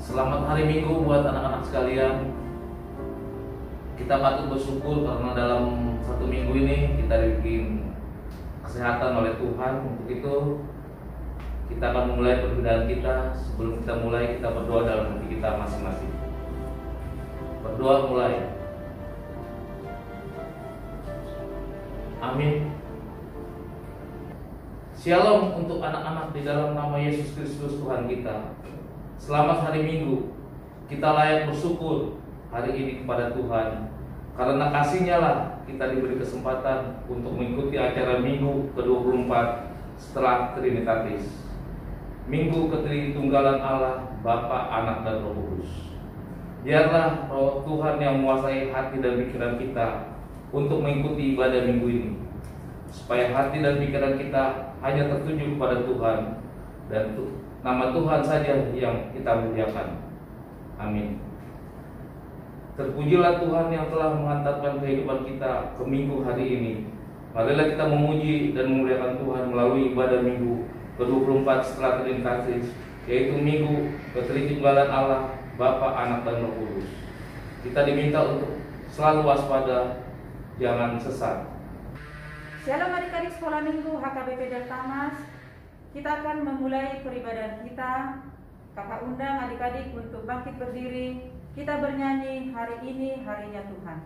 Selamat hari Minggu buat anak-anak sekalian. Kita patut bersyukur karena dalam satu minggu ini kita diberi kesehatan oleh Tuhan. Untuk itu kita akan memulai perbedaan kita. Sebelum kita mulai, kita berdoa dalam hati kita masing-masing. Berdoa mulai. Amin. Shalom untuk anak-anak di dalam nama Yesus Kristus Tuhan kita. Selamat hari Minggu. Kita layak bersyukur hari ini kepada Tuhan. Karena kasih-Nya lah kita diberi kesempatan untuk mengikuti acara Minggu ke-24 setelah Trinitatis. Minggu Ketritunggalan Allah, Bapa, Anak, dan Roh Kudus. Biarlah Roh Tuhan yang menguasai hati dan pikiran kita untuk mengikuti ibadah minggu ini, supaya hati dan pikiran kita hanya tertuju kepada Tuhan dan nama Tuhan saja yang kita muliakan. Amin. Terpujilah Tuhan yang telah mengantarkan kehidupan kita ke minggu hari ini. Marilah kita memuji dan memuliakan Tuhan melalui ibadah minggu ke-24 setelah Trinitatis, yaitu Minggu Ketritunggalan Allah, Bapa, Anak, dan Roh Kudus. Kita diminta untuk selalu waspada, jangan sesat. Shalom adik-adik sekolah minggu HKBP Deltamas. Kita akan memulai peribadahan kita. Kakak undang adik-adik untuk bangkit berdiri. Kita bernyanyi, hari ini harinya Tuhan.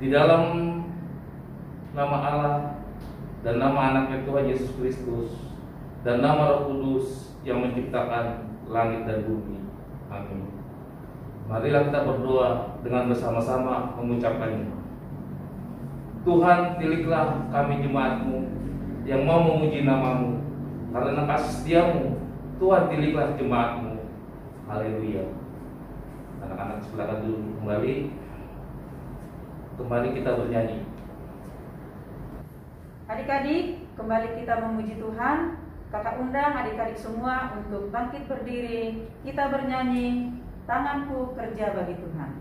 Di dalam nama Allah dan nama Anaknya Tuhan Yesus Kristus dan nama Roh Kudus yang menciptakan langit dan bumi. Amin. Marilah kita berdoa dengan bersama-sama mengucapkannya. Tuhan, tiliklah kami jemaat-Mu yang mau memuji nama-Mu. Karena kasih setia-Mu, Tuhan, tiliklah jemaat-Mu. Haleluya. Anak-anak silakan dulu kembali. Kembali kita bernyanyi. Adik-adik, kembali kita memuji Tuhan. Kakak undang adik-adik semua untuk bangkit berdiri. Kita bernyanyi, tanganku kerja bagi Tuhan.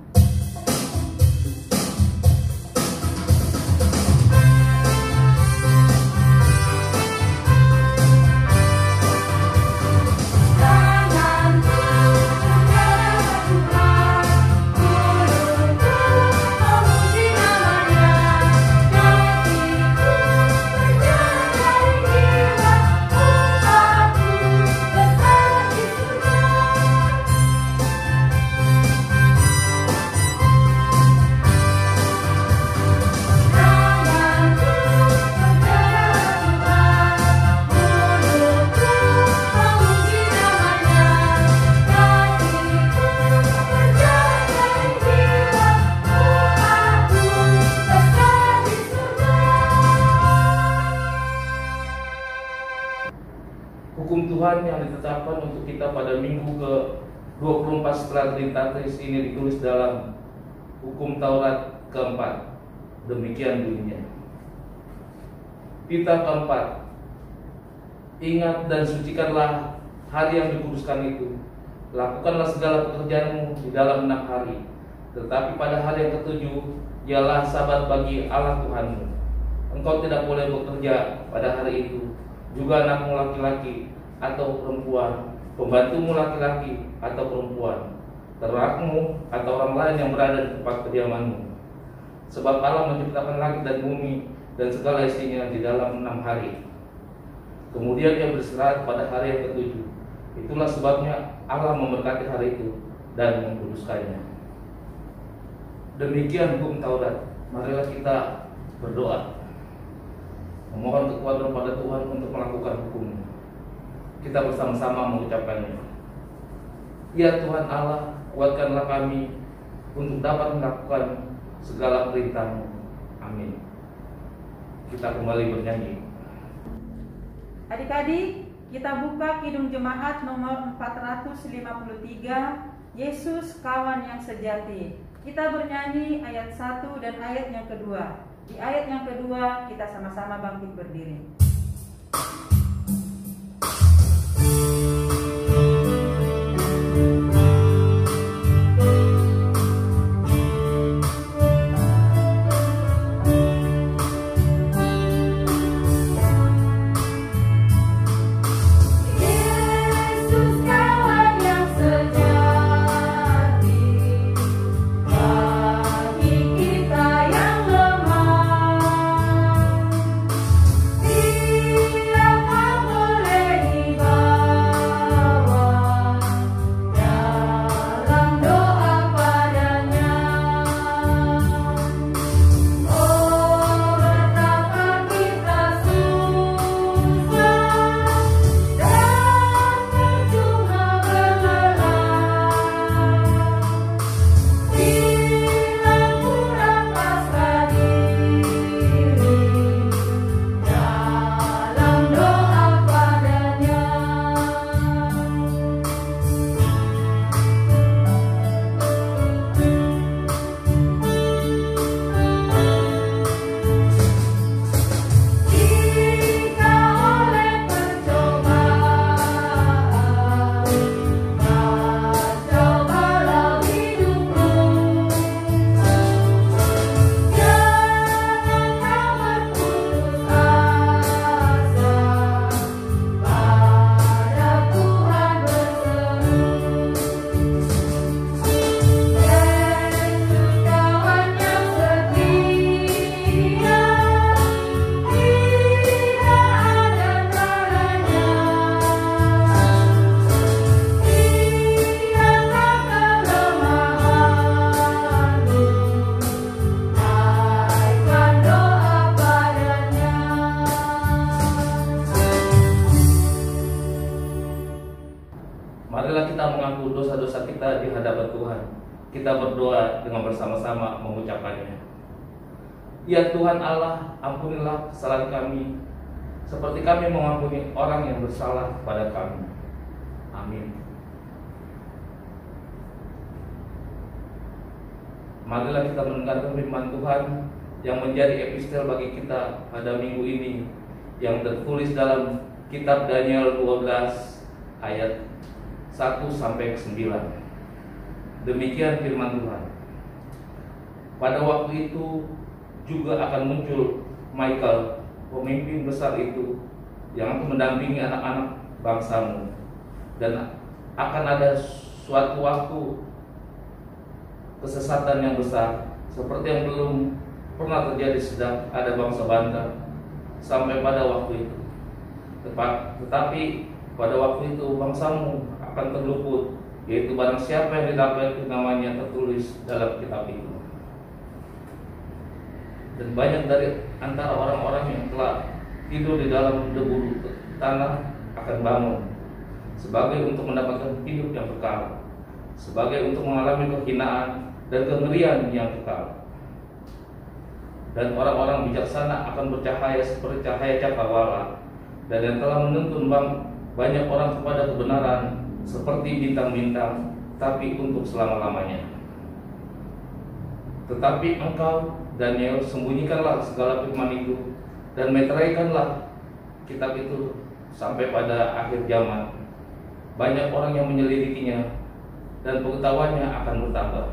Hukum Tuhan yang ditetapkan untuk kita pada minggu ke-24 setelah Trinitatis ini ditulis dalam Hukum Taurat keempat. Demikian bunyinya. Pita keempat. Ingat dan sucikanlah hari yang dikuduskan itu. Lakukanlah segala pekerjaanmu di dalam 6 hari. Tetapi pada hari yang ketujuh ialah Sabat bagi Allah Tuhanmu. engkau tidak boleh bekerja pada hari itu, juga anakmu laki-laki atau perempuan, pembantumu laki-laki atau perempuan, ternakmu atau orang lain yang berada di tempat kediamanmu. Sebab Allah menciptakan langit dan bumi dan segala isinya di dalam 6 hari. Kemudian Ia beristirahat pada hari yang ke-7. Itulah sebabnya Allah memberkati hari itu dan mengkuduskannya. Demikian hukum Taurat. Marilah kita berdoa, memohon kekuatan pada Tuhan untuk melakukan hukum-Nya. Kita bersama-sama mengucapkannya. Ya Tuhan Allah, kuatkanlah kami untuk dapat melakukan segala perintah-Mu. Amin. Kita kembali bernyanyi. Adik-adik, kita buka Kidung Jemaat nomor 453, Yesus Kawan yang Sejati. Kita bernyanyi ayat 1 dan ayat yang kedua. Di ayat yang kedua kita sama-sama bangkit berdiri. Marilah kita mengaku dosa-dosa kita di hadapan Tuhan. Kita berdoa dengan bersama-sama mengucapkannya. Ya Tuhan Allah, ampunilah kesalahan kami, seperti kami mengampuni orang yang bersalah pada kami. Amin. Marilah kita mendengarkan firman Tuhan yang menjadi epistel bagi kita pada minggu ini, yang tertulis dalam kitab Daniel 12 ayat 1-9. Demikian firman Tuhan. Pada waktu itu juga akan muncul Michael, pemimpin besar itu, yang akan mendampingi anak-anak bangsamu. Dan akan ada suatu waktu kesesatan yang besar, seperti yang belum pernah terjadi sejak ada bangsa Bantar sampai pada waktu itu. Tetapi pada waktu itu bangsamu akan terluput, yaitu barang siapa yang didapat namanya tertulis dalam kitab itu. Dan banyak dari antara orang-orang yang telah tidur di dalam debu tanah akan bangun, sebagai untuk mendapatkan hidup yang kekal, sebagai untuk mengalami kehinaan dan kengerian yang kekal. Dan orang-orang bijaksana akan bercahaya seperti cahaya cakrawala, dan yang telah menuntun banyak orang kepada kebenaran seperti bintang-bintang, tapi untuk selama-lamanya. Tetapi engkau, Daniel, sembunyikanlah segala firman itu dan meteraikanlah kitab itu sampai pada akhir zaman. Banyak orang yang menyelidikinya dan pengetahuannya akan bertambah.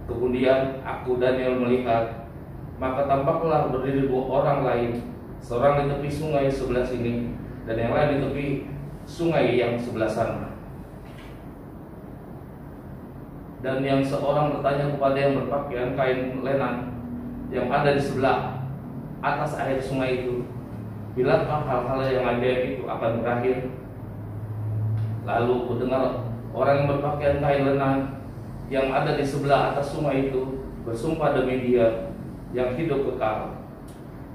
Kemudian aku, Daniel, melihat Maka tampaklah berdiri 2 orang lain, seorang di tepi sungai sebelah sini dan yang lain di tepi sungai yang sebelah sana. Dan yang seorang bertanya kepada yang berpakaian kain lenan yang ada di sebelah atas air sungai itu, bilakah hal-hal yang ajaib itu akan berakhir? Lalu ku dengar orang yang berpakaian kain lenan yang ada di sebelah atas sungai itu bersumpah demi Dia yang hidup kekal,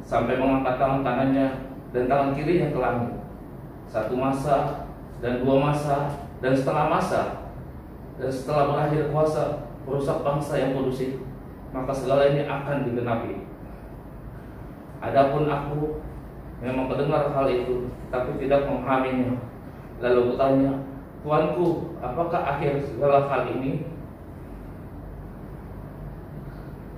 sampai mengangkat tangan kanannya dan tangan kirinya ke langit, 1 masa dan 2 masa dan setengah masa. Dan setelah berakhir kuasa merusak bangsa yang kudus itu, maka segala ini akan digenapi. Adapun aku memang mendengar hal itu, tapi tidak memahaminya. Lalu kutanya, Tuanku, apakah akhir segala hal ini?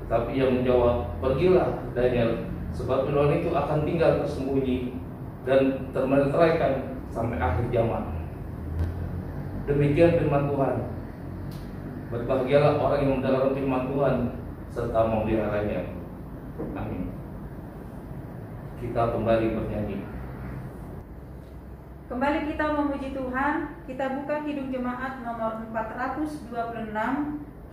Tetapi ia menjawab, pergilah Daniel, sebab firman itu akan tinggal tersembunyi dan termeteraikan sampai akhir zaman. Demikian firman Tuhan. Berbahagialah orang yang mendengar firman Tuhan serta memeliharanya. Amin. Kita kembali bernyanyi. Kembali kita memuji Tuhan. Kita buka Kidung Jemaat nomor 426.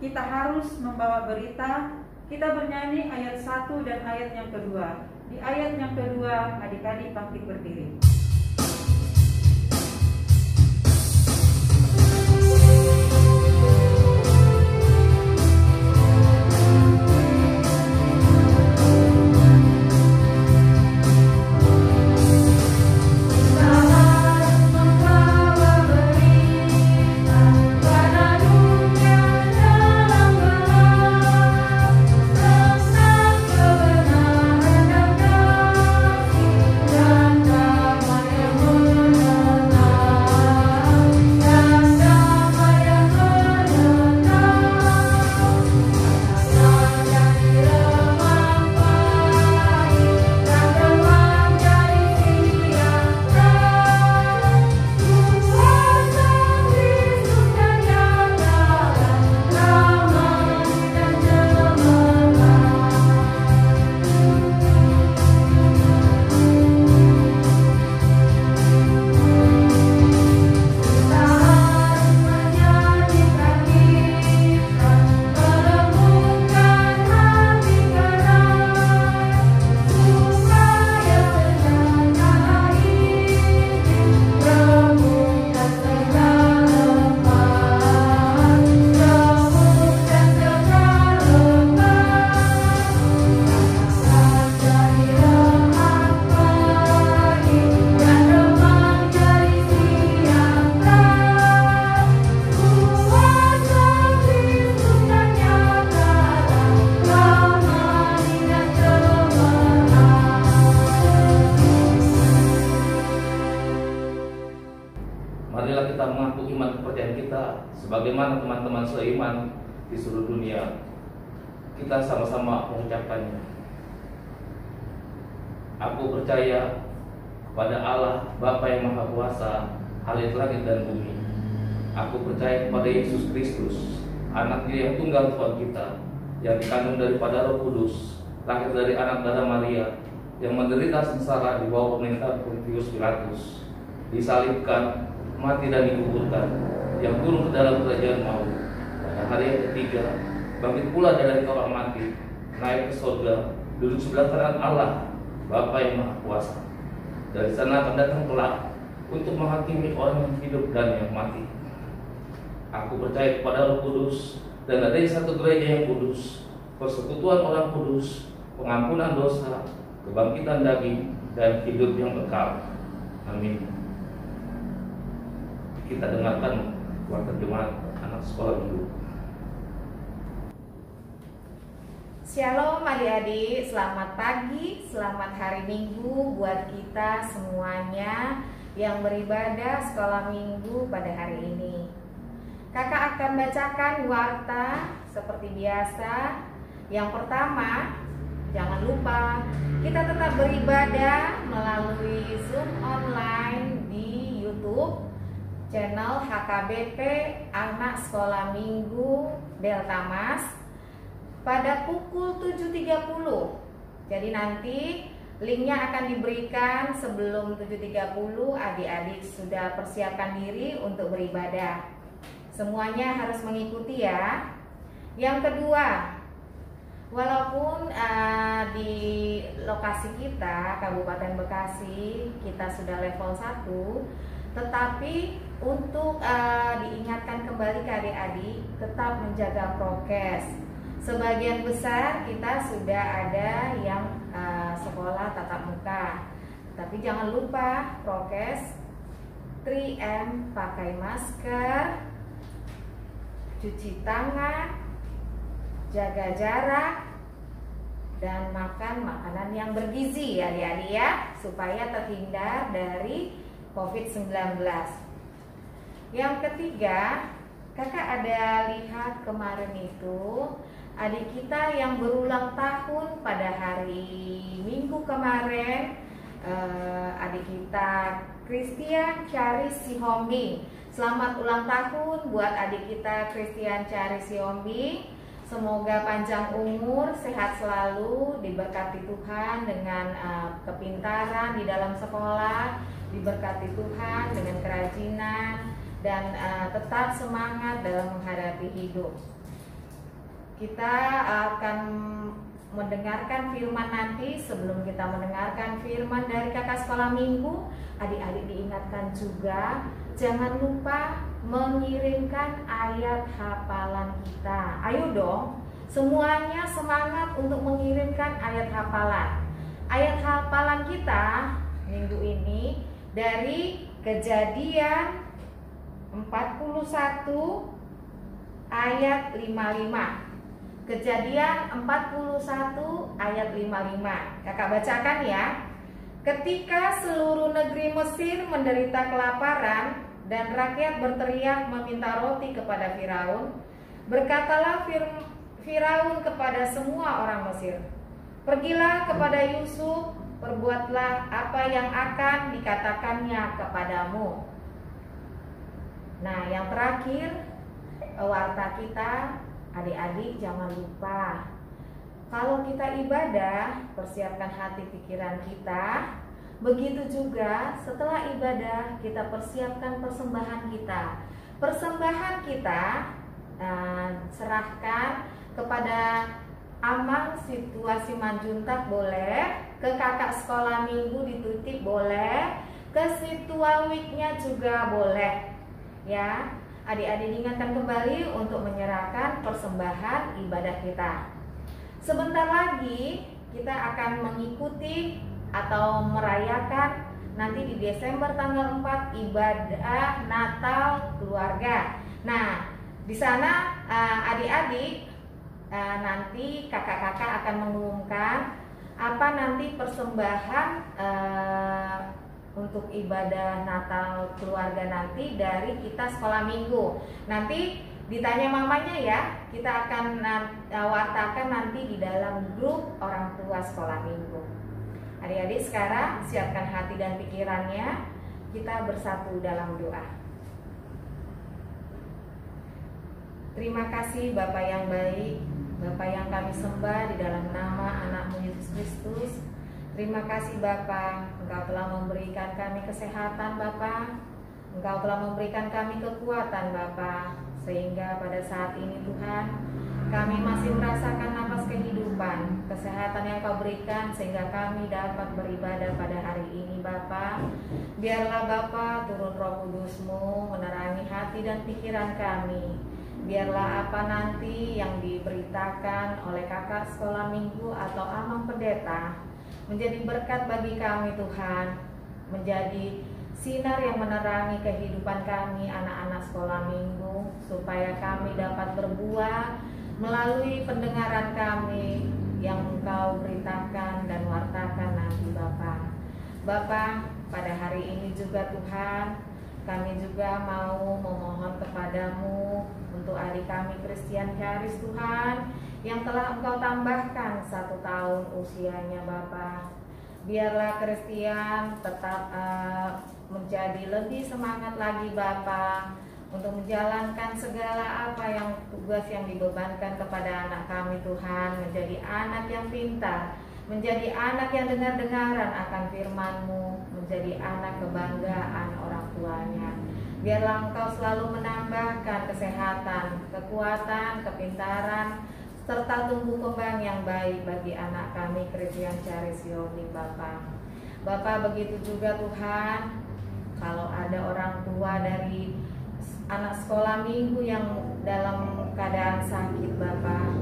Kita harus membawa berita. Kita bernyanyi ayat 1 dan ayat yang kedua. Di ayat yang kedua, adik-adik bangkit berdiri. Marilah kita mengaku iman kepercayaan kita sebagaimana teman-teman seiman di seluruh dunia. Kita sama-sama mengucapkannya. Aku percaya kepada Allah Bapa yang Maha Kuasa, Halik langit dan bumi. Aku percaya kepada Yesus Kristus, Anak Dia yang tunggal Tuhan kita, yang dikandung daripada Roh Kudus, lahir dari anak darah Maria, yang menderita sengsara di bawah pemerintahan Pontius Pilatus, disalibkan, mati dan dikuburkan, yang turun ke dalam kerajaan maut, pada hari yang ketiga bangkit pula dari orang mati, naik ke surga, duduk sebelah kanan Allah Bapa yang Maha Kuasa. Dari sana akan datang kelak untuk menghakimi orang yang hidup dan yang mati. Aku percaya kepada Roh Kudus dan adanya satu gereja yang kudus, persekutuan orang kudus, pengampunan dosa, kebangkitan daging, dan hidup yang kekal. Amin. Kita dengarkan waktu jemaat anak sekolah minggu. Shalom adik-adik, selamat pagi, selamat hari Minggu buat kita semuanya yang beribadah sekolah minggu pada hari ini. Kakak akan bacakan warta seperti biasa. Yang pertama, jangan lupa kita tetap beribadah melalui Zoom online di YouTube channel HKBP Anak Sekolah Minggu Delta Mas pada pukul 7.30 Jadi nanti linknya akan diberikan sebelum 7.30. Adik-adik sudah persiapkan diri untuk beribadah. Semuanya harus mengikuti ya. Yang kedua, walaupun di lokasi kita, Kabupaten Bekasi, kita sudah level 1, tetapi untuk diingatkan kembali ke adik-adik, tetap menjaga prokes. Sebagian besar kita sudah ada yang sekolah tatap muka, tapi jangan lupa prokes 3M, pakai masker, cuci tangan, jaga jarak, dan makan makanan yang bergizi ya adik-adik ya, supaya terhindar dari COVID-19. Yang ketiga, kakak ada lihat kemarin itu adik kita yang berulang tahun pada hari Minggu kemarin, adik kita Christian Charis Sihombing. Selamat ulang tahun buat adik kita Christian Charis Sihombing. Semoga panjang umur, sehat selalu, diberkati Tuhan dengan kepintaran di dalam sekolah, diberkati Tuhan dengan kerajinan, dan tetap semangat dalam menghadapi hidup. Kita akan mendengarkan firman nanti. Sebelum kita mendengarkan firman dari kakak sekolah minggu, adik-adik diingatkan juga jangan lupa mengirimkan ayat hafalan kita. Ayo dong, semuanya semangat untuk mengirimkan ayat hafalan. Ayat hafalan kita minggu ini dari Kejadian 41 ayat 55. Kejadian 41 ayat 55. Kakak bacakan ya. Ketika seluruh negeri Mesir menderita kelaparan dan rakyat berteriak meminta roti kepada Firaun, berkatalah Firaun kepada semua orang Mesir, "Pergilah kepada Yusuf, perbuatlah apa yang akan dikatakannya kepadamu." Nah, yang terakhir, warta kita, adik-adik jangan lupa, kalau kita ibadah, persiapkan hati pikiran kita. Begitu juga setelah ibadah, kita persiapkan persembahan kita. Persembahan kita serahkan kepada Amang Situasi Manjuntak boleh, ke kakak sekolah minggu dititip boleh, ke Situawiknya juga boleh. Ya, adik-adik diingatkan kembali untuk menyerahkan persembahan ibadah kita. Sebentar lagi kita akan mengikuti atau merayakan nanti di Desember tanggal 4 ibadah Natal keluarga. Nah, di sana adik-adik nanti kakak-kakak akan mengumumkan apa nanti persembahan untuk ibadah Natal keluarga nanti dari kita sekolah minggu. Nanti ditanya mamanya ya, kita akan wartakan nanti di dalam grup orang tua sekolah minggu. Adik-adik sekarang siapkan hati dan pikirannya, kita bersatu dalam doa. Terima kasih Bapa yang baik, Bapa yang kami sembah di dalam nama anak-Mu Yesus Kristus. Terima kasih Bapa, Engkau telah memberikan kami kesehatan Bapa, Engkau telah memberikan kami kekuatan Bapa, sehingga pada saat ini Tuhan, kami masih merasakan nafas kehidupan, kesehatan yang Kau berikan sehingga kami dapat beribadah pada hari ini Bapa. Biarlah Bapa turun Roh Kudus-Mu menerangi hati dan pikiran kami. Biarlah apa nanti yang diberitakan oleh kakak sekolah minggu atau Amang Pendeta menjadi berkat bagi kami Tuhan, menjadi sinar yang menerangi kehidupan kami anak-anak sekolah minggu, supaya kami dapat berbuah melalui pendengaran kami yang Engkau beritakan dan wartakan nanti Bapa. Bapa, pada hari ini juga Tuhan, kami juga mau memohon kepadamu untuk adik kami Christian Charis Tuhan, yang telah Engkau tambahkan 1 tahun usianya Bapa. Biarlah Christian tetap menjadi lebih semangat lagi Bapa, untuk menjalankan segala apa yang tugas yang dibebankan kepada anak kami Tuhan, menjadi anak yang pintar, menjadi anak yang dengar-dengaran akan firman-Mu, menjadi anak kebanggaan orang tuanya. Biarlah Engkau selalu menambahkan kesehatan, kekuatan, kepintaran, serta tumbuh kembang yang baik bagi anak kami Christian Charisioni, Bapa. Bapa, begitu juga Tuhan, kalau ada orang tua dari anak sekolah minggu yang dalam keadaan sakit, Bapa,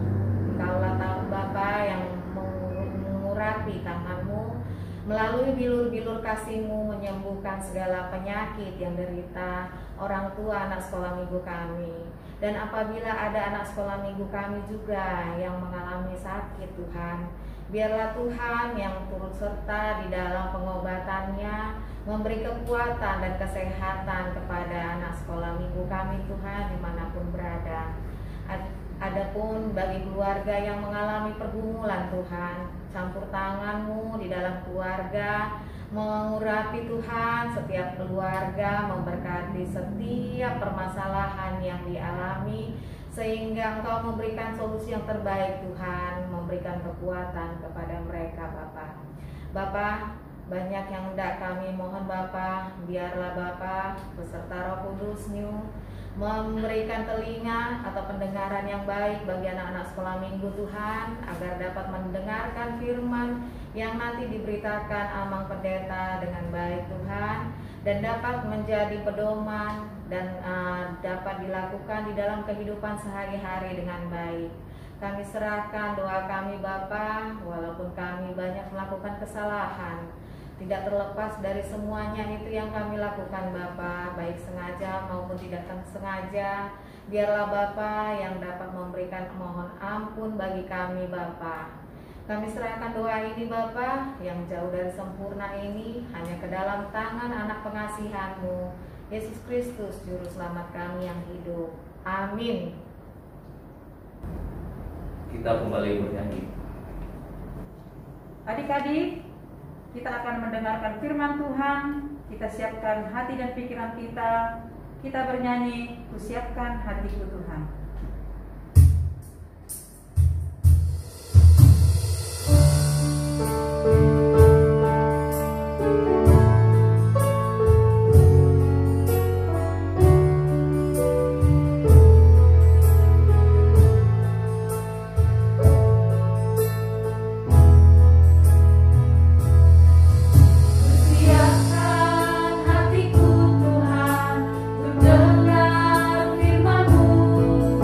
Engkaulah tahu Bapa yang mengurapi tangan-Mu, melalui bilur-bilur kasih-Mu menyembuhkan segala penyakit yang derita orang tua anak sekolah minggu kami. Dan apabila ada anak sekolah minggu kami juga yang mengalami sakit, Tuhan, biarlah Tuhan yang turut serta di dalam pengobatannya, memberi kekuatan dan kesehatan kepada anak sekolah minggu kami, Tuhan, dimanapun berada. Adapun bagi keluarga yang mengalami pergumulan, Tuhan, campur tangan-Mu di dalam keluarga, mengurapi Tuhan setiap keluarga, memberkati setiap permasalahan yang dialami, sehingga Engkau memberikan solusi yang terbaik, Tuhan, memberikan kekuatan kepada mereka, Bapa. Bapa, banyak yang hendak kami mohon, Bapa, biarlah Bapa beserta Roh Kudus-Mu memberikan telinga atau pendengaran yang baik bagi anak-anak sekolah minggu, Tuhan, agar dapat mendengarkan firman yang nanti diberitakan Amang Pendeta dengan baik, Tuhan, dan dapat menjadi pedoman dan dapat dilakukan di dalam kehidupan sehari-hari dengan baik. Kami serahkan doa kami, Bapa, walaupun kami banyak melakukan kesalahan, tidak terlepas dari semuanya itu yang kami lakukan, Bapa, baik sengaja maupun tidak sengaja. Biarlah Bapa yang dapat memberikan mohon ampun bagi kami, Bapa. Kami serahkan doa ini, Bapa, yang jauh dari sempurna ini hanya ke dalam tangan anak pengasihan-Mu, Yesus Kristus, Juru Selamat kami yang hidup. Amin. Kita kembali bernyanyi. Adik-adik, kita akan mendengarkan firman Tuhan. Kita siapkan hati dan pikiran kita. Kita bernyanyi, "Ku siapkan hatiku Tuhan." Hatiku Tuhan, ku dengar firman-Mu.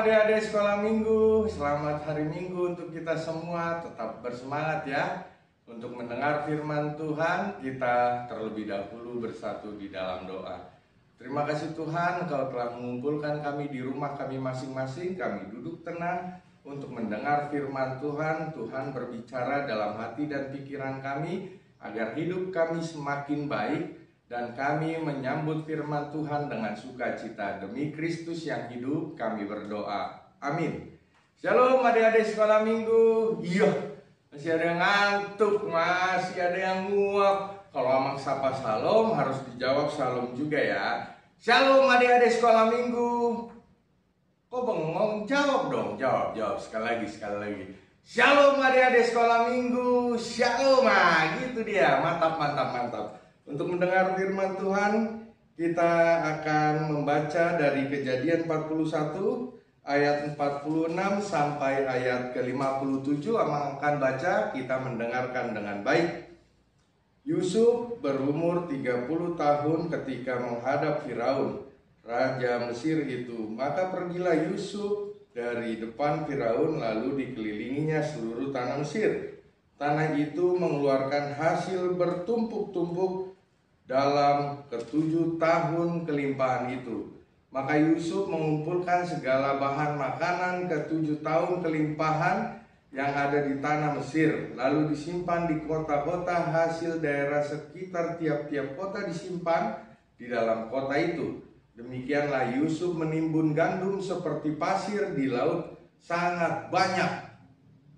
adik-adik sekolah minggu, selamat hari Minggu untuk kita semua. Tetap bersemangat ya untuk mendengar firman Tuhan. Kita terlebih dahulu bersatu di dalam doa. Terima kasih Tuhan, Engkau telah mengumpulkan kami di rumah kami masing-masing. Kami duduk tenang untuk mendengar firman Tuhan. Tuhan berbicara dalam hati dan pikiran kami agar hidup kami semakin baik, dan kami menyambut firman Tuhan dengan sukacita. Demi Kristus yang hidup kami berdoa. Amin. Shalom adik-adik sekolah minggu. Iya, masih ada yang ngantuk, masih ada yang nguap. Kalau Amang sapa salam harus dijawab salam juga ya. Shalom adik-adik sekolah minggu. Kok bengong? Jawab dong, jawab sekali lagi. Shalom adik-adik sekolah minggu. Shalom, gitu dia. Mantap. Untuk mendengar firman Tuhan, kita akan membaca dari Kejadian 41 ayat 46 sampai ayat ke-57. Amang akan baca, kita mendengarkan dengan baik. Yusuf berumur 30 tahun ketika menghadap Firaun, raja Mesir itu. Maka pergilah Yusuf dari depan Firaun, lalu dikelilinginya seluruh tanah Mesir. Tanah itu mengeluarkan hasil bertumpuk-tumpuk dalam ke-7 tahun kelimpahan itu. Maka Yusuf mengumpulkan segala bahan makanan ke-7 tahun kelimpahan yang ada di tanah Mesir, lalu disimpan di kota-kota. Hasil daerah sekitar tiap-tiap kota disimpan di dalam kota itu. Demikianlah Yusuf menimbun gandum seperti pasir di laut, sangat banyak,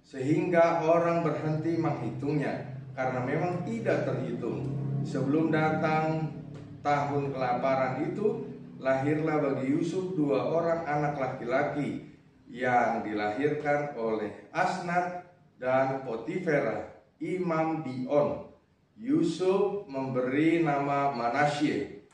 sehingga orang berhenti menghitungnya, karena memang tidak terhitung. Sebelum datang tahun kelaparan itu, lahirlah bagi Yusuf 2 orang anak laki-laki yang dilahirkan oleh Asnat dan Potifera, imam Dion. Yusuf memberi nama Manasye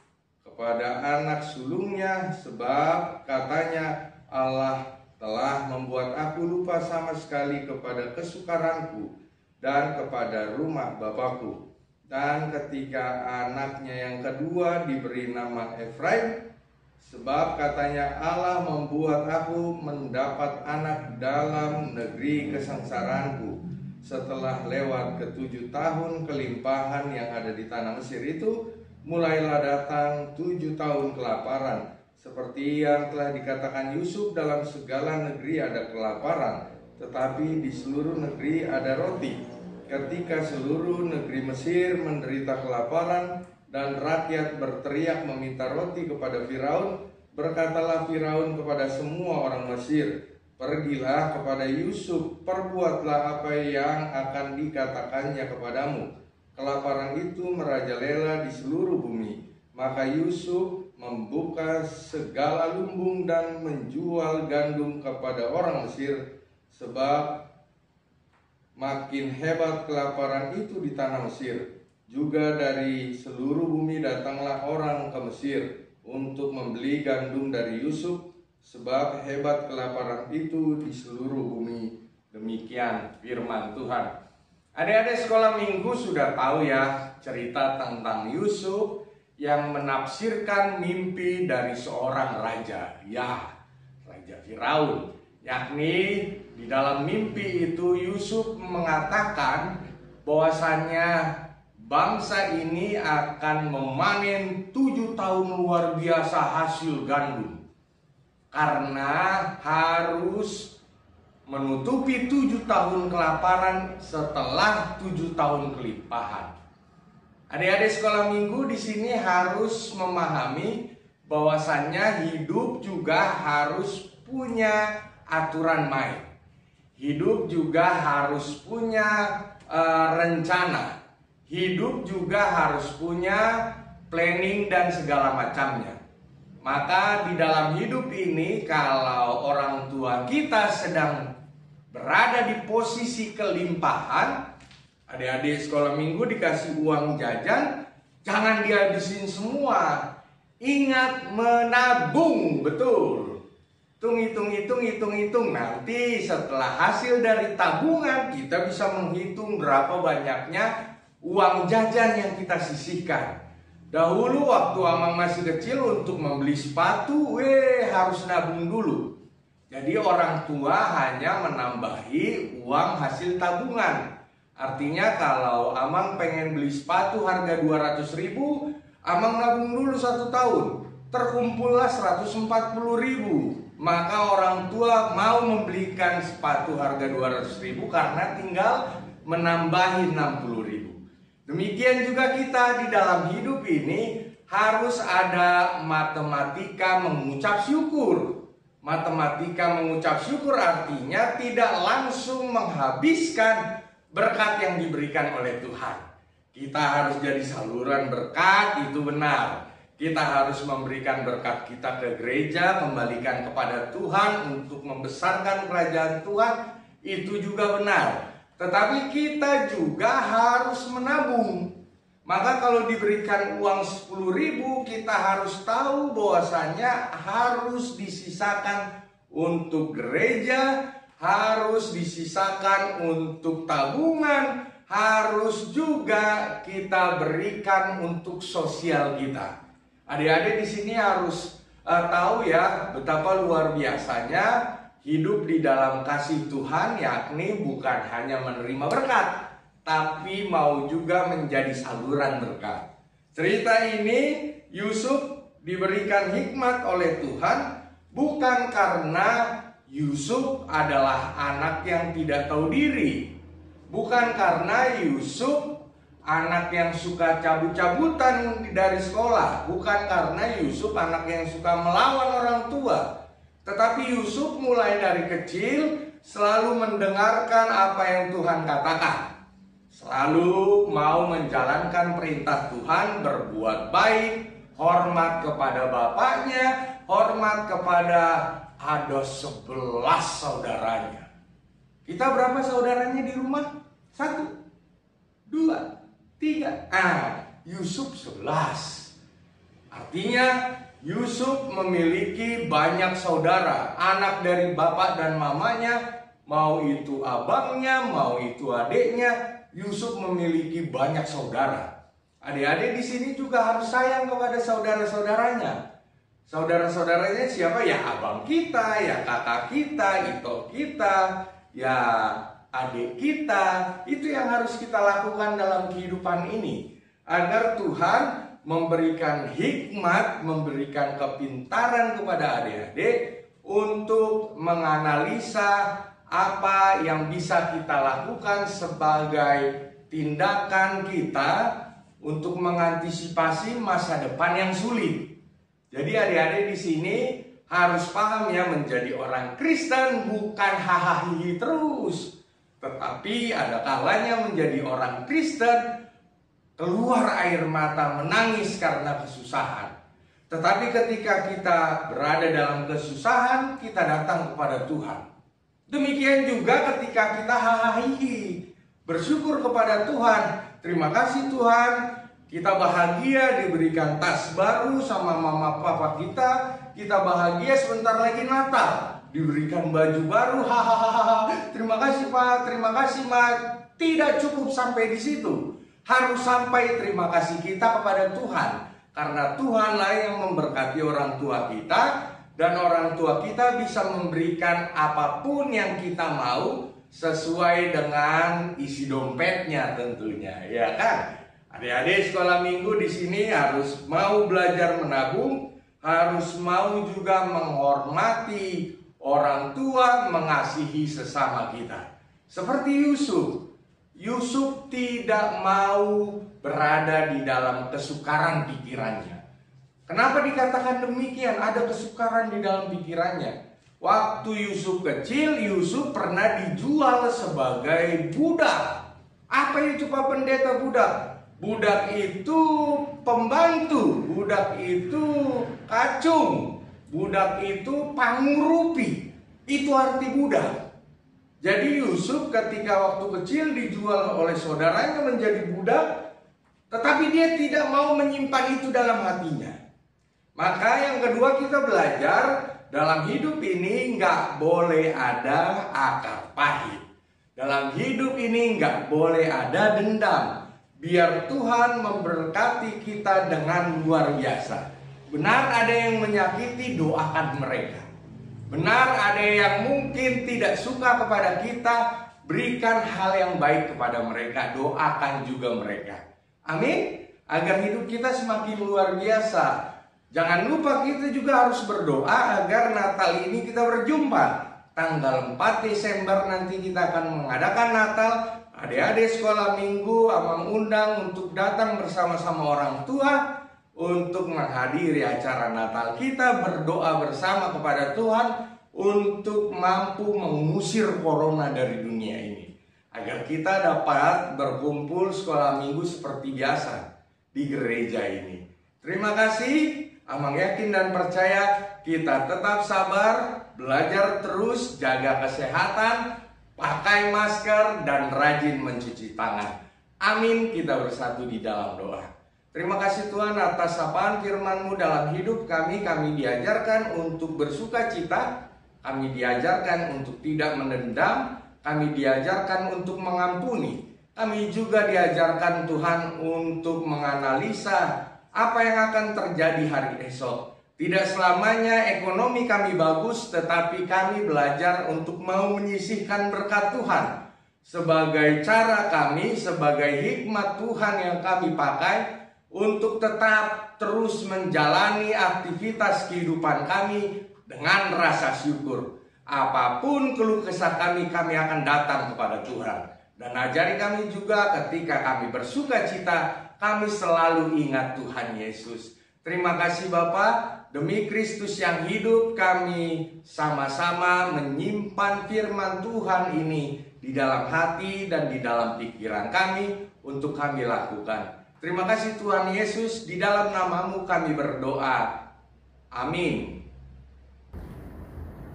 kepada anak sulungnya, sebab katanya, Allah telah membuat aku lupa sama sekali kepada kesukaranku dan kepada rumah bapakku. Dan ketika anaknya yang kedua diberi nama Efraim, sebab katanya, Allah membuat aku mendapat anak dalam negeri kesengsaraanku. Setelah lewat ke-7 tahun kelimpahan yang ada di tanah Mesir itu, mulailah datang 7 tahun kelaparan. Seperti yang telah dikatakan Yusuf, dalam segala negeri ada kelaparan, tetapi di seluruh negeri ada roti. Ketika seluruh negeri Mesir menderita kelaparan dan rakyat berteriak meminta roti kepada Firaun, berkatalah Firaun kepada semua orang Mesir, pergilah kepada Yusuf, perbuatlah apa yang akan dikatakannya kepadamu. Kelaparan itu merajalela di seluruh bumi. Maka Yusuf membuka segala lumbung dan menjual gandum kepada orang Mesir, sebab makin hebat kelaparan itu di tanah Mesir. Juga dari seluruh bumi datanglah orang ke Mesir untuk membeli gandum dari Yusuf, sebab hebat kelaparan itu di seluruh bumi. Demikian firman Tuhan. Adik-adik sekolah minggu sudah tahu ya cerita tentang Yusuf yang menafsirkan mimpi dari seorang raja, ya, Raja Firaun. Yakni di dalam mimpi itu Yusuf mengatakan bahwasannya bangsa ini akan memanen 7 tahun luar biasa hasil gandum, karena harus menutupi 7 tahun kelaparan setelah 7 tahun kelimpahan. Adik-adik sekolah minggu di sini harus memahami bahwasannya hidup juga harus punya aturan main. Hidup juga harus punya rencana. Hidup juga harus punya planning dan segala macamnya. Maka di dalam hidup ini, kalau orang tua kita sedang berada di posisi kelimpahan, adik-adik sekolah minggu dikasih uang jajan, jangan dihabisin semua. Ingat menabung, betul. Hitung. Nanti setelah hasil dari tabungan, kita bisa menghitung berapa banyaknya uang jajan yang kita sisihkan. Dahulu waktu Amang masih kecil, untuk membeli sepatu, harus nabung dulu. Jadi orang tua hanya menambahi uang hasil tabungan. Artinya kalau Amang pengen beli sepatu harga 200.000, Amang nabung dulu 1 tahun, terkumpullah 140.000. Maka orang tua mau membelikan sepatu harga 200.000 karena tinggal menambahi 60.000. Demikian juga kita di dalam hidup ini harus ada matematika mengucap syukur. Matematika mengucap syukur artinya tidak langsung menghabiskan berkat yang diberikan oleh Tuhan. Kita harus jadi saluran berkat, itu benar. Kita harus memberikan berkat kita ke gereja, kembalikan kepada Tuhan untuk membesarkan kerajaan Tuhan, itu juga benar. Tetapi kita juga harus menabung. Maka kalau diberikan uang 10.000, kita harus tahu bahwasanya harus disisakan untuk gereja, harus disisakan untuk tabungan, harus juga kita berikan untuk sosial kita. Adik-adik di sini harus tahu ya betapa luar biasanya hidup di dalam kasih Tuhan, yakni bukan hanya menerima berkat, tapi mau juga menjadi saluran berkat. Cerita ini Yusuf diberikan hikmat oleh Tuhan bukan karena Yusuf adalah anak yang tidak tahu diri, bukan karena Yusuf anak yang suka cabut-cabutan dari sekolah, bukan karena Yusuf anak yang suka melawan orang tua. Tetapi Yusuf mulai dari kecil selalu mendengarkan apa yang Tuhan katakan, selalu mau menjalankan perintah Tuhan, berbuat baik, hormat kepada bapaknya, hormat kepada ada 11 saudaranya. Kita berapa saudaranya di rumah? 1, 2, 3. Yusuf 11. Artinya Yusuf memiliki banyak saudara, anak dari bapak dan mamanya, mau itu abangnya, mau itu adiknya. Yusuf memiliki banyak saudara. Adik-adik di sini juga harus sayang kepada saudara-saudaranya. Saudara-saudaranya siapa? Ya abang kita, ya kakak kita, ito kita, ya adik kita. Itu yang harus kita lakukan dalam kehidupan ini, agar Tuhan memberikan hikmat, memberikan kepintaran kepada adik-adik untuk menganalisa apa yang bisa kita lakukan sebagai tindakan kita untuk mengantisipasi masa depan yang sulit. Jadi adik-adik di sini harus paham ya, menjadi orang Kristen bukan hahaha terus, tetapi ada kalanya menjadi orang Kristen keluar air mata, menangis karena kesusahan. Tetapi ketika kita berada dalam kesusahan, kita datang kepada Tuhan. Demikian juga ketika kita hahaha bersyukur kepada Tuhan. Terima kasih Tuhan, kita bahagia diberikan tas baru sama mama papa kita. Kita bahagia sebentar lagi Natal, diberikan baju baru, hahaha. Terima kasih Pak, terima kasih Ma. Tidak cukup sampai di situ. Harus sampai terima kasih kita kepada Tuhan, karena Tuhanlah yang memberkati orang tua kita, dan orang tua kita bisa memberikan apapun yang kita mau sesuai dengan isi dompetnya tentunya, ya kan? Adik-adik sekolah minggu di sini harus mau belajar menabung, harus mau juga menghormati orang tua, mengasihi sesama kita. Seperti Yusuf. Yusuf tidak mau berada di dalam kesukaran pikirannya. Kenapa dikatakan demikian? Ada kesukaran di dalam pikirannya. Waktu Yusuf kecil, Yusuf pernah dijual sebagai budak. Apa itu Pak Pendeta budak? Budak itu pembantu, budak itu kacung, budak itu pangurupi. Itu arti budak. Jadi Yusuf ketika waktu kecil dijual oleh saudaranya menjadi budak, tetapi dia tidak mau menyimpan itu dalam hatinya. Maka yang kedua kita belajar dalam hidup ini nggak boleh ada akar pahit. Dalam hidup ini nggak boleh ada dendam. Biar Tuhan memberkati kita dengan luar biasa. Benar ada yang menyakiti, doakan mereka. Benar, ada yang mungkin tidak suka kepada kita, berikan hal yang baik kepada mereka, doakan juga mereka. Amin. Agar hidup kita semakin luar biasa. Jangan lupa kita juga harus berdoa agar Natal ini kita berjumpa. Tanggal 4 Desember nanti kita akan mengadakan Natal. Adik-adik sekolah minggu Amang undang untuk datang bersama-sama orang tua untuk menghadiri acara Natal. Kita berdoa bersama kepada Tuhan untuk mampu mengusir corona dari dunia ini, agar kita dapat berkumpul sekolah minggu seperti biasa di gereja ini. Terima kasih. Amang yakin dan percaya kita tetap sabar, belajar terus, jaga kesehatan, pakai masker, dan rajin mencuci tangan. Amin. Kita bersatu di dalam doa. Terima kasih Tuhan atas sapaan firman-Mu dalam hidup kami. Kami diajarkan untuk bersuka cita, kami diajarkan untuk tidak menendam, kami diajarkan untuk mengampuni. Kami juga diajarkan Tuhan untuk menganalisa apa yang akan terjadi hari esok. Tidak selamanya ekonomi kami bagus, tetapi kami belajar untuk mau menyisihkan berkat Tuhan. Sebagai cara kami, sebagai hikmat Tuhan yang kami pakai untuk tetap terus menjalani aktivitas kehidupan kami dengan rasa syukur. Apapun keluh kesah kami akan datang kepada Tuhan. Dan ajari kami juga ketika kami bersuka cita, kami selalu ingat Tuhan Yesus. Terima kasih Bapa. Demi Kristus yang hidup, kami sama-sama menyimpan firman Tuhan ini di dalam hati dan di dalam pikiran kami untuk kami lakukan. Terima kasih Tuhan Yesus, di dalam nama-Mu kami berdoa. Amin.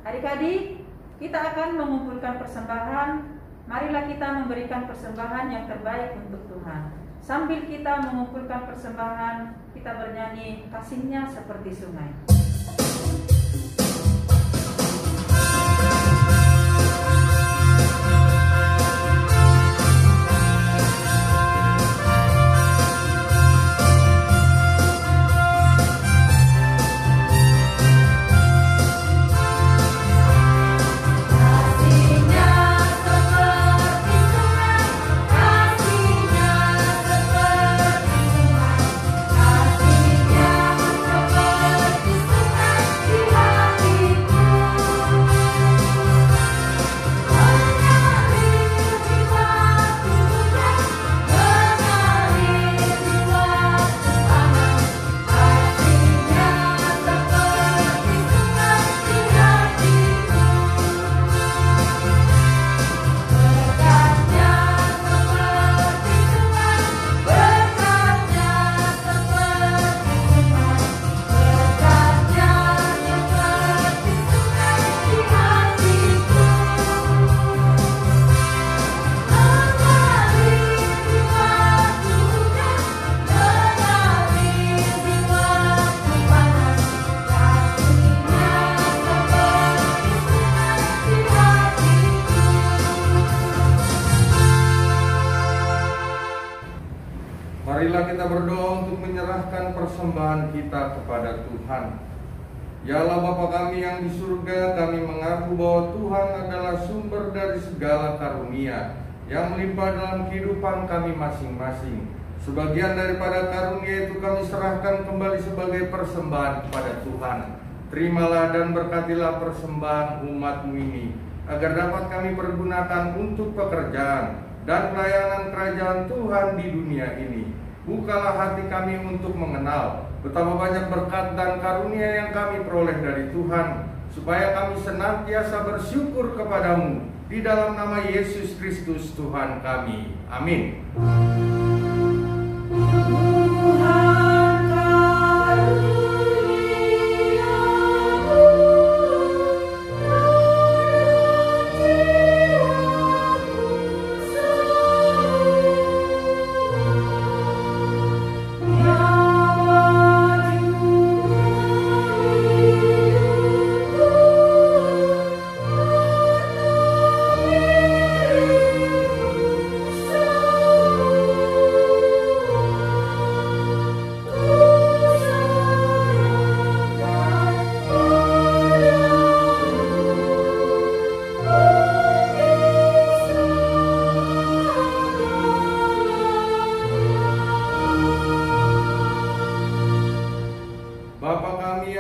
Adik-adik, kita akan mengumpulkan persembahan. Marilah kita memberikan persembahan yang terbaik untuk Tuhan. Sambil kita mengumpulkan persembahan, kita bernyanyi kasihnya seperti sungai. Marilah kita berdoa untuk menyerahkan persembahan kita kepada Tuhan. Ya Allah Bapa kami yang di surga, kami mengaku bahwa Tuhan adalah sumber dari segala karunia yang melimpah dalam kehidupan kami masing-masing. Sebagian daripada karunia itu kami serahkan kembali sebagai persembahan kepada Tuhan. Terimalah dan berkatilah persembahan umat-Mu ini, agar dapat kami pergunakan untuk pekerjaan dan pelayanan kerajaan Tuhan di dunia ini. Bukalah hati kami untuk mengenal betapa banyak berkat dan karunia yang kami peroleh dari Tuhan, supaya kami senantiasa bersyukur kepadamu di dalam nama Yesus Kristus Tuhan kami. Amin. Oh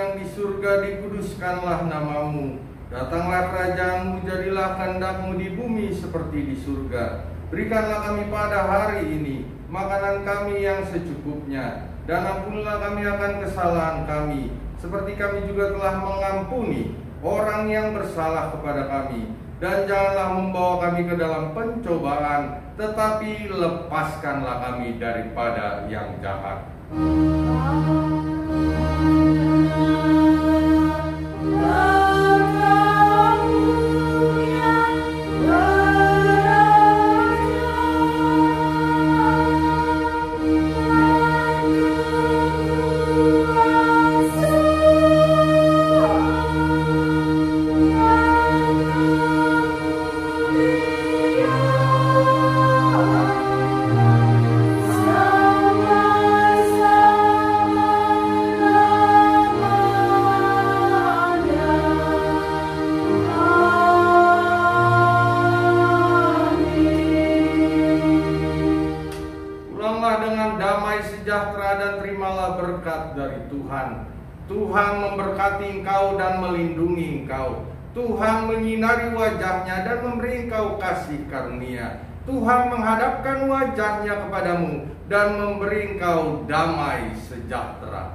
yang di surga, dikuduskanlah namamu. Datanglah kerajaanmu, jadilah kehendak-mu di bumi seperti di surga. Berikanlah kami pada hari ini makanan kami yang secukupnya, dan ampunilah kami akan kesalahan kami, seperti kami juga telah mengampuni orang yang bersalah kepada kami. Dan janganlah membawa kami ke dalam pencobaan, tetapi lepaskanlah kami daripada yang jahat. Tuhan memberkati engkau dan melindungi engkau. Tuhan menyinari wajahnya dan memberi engkau kasih karunia. Tuhan menghadapkan wajahnya kepadamu dan memberi engkau damai sejahtera.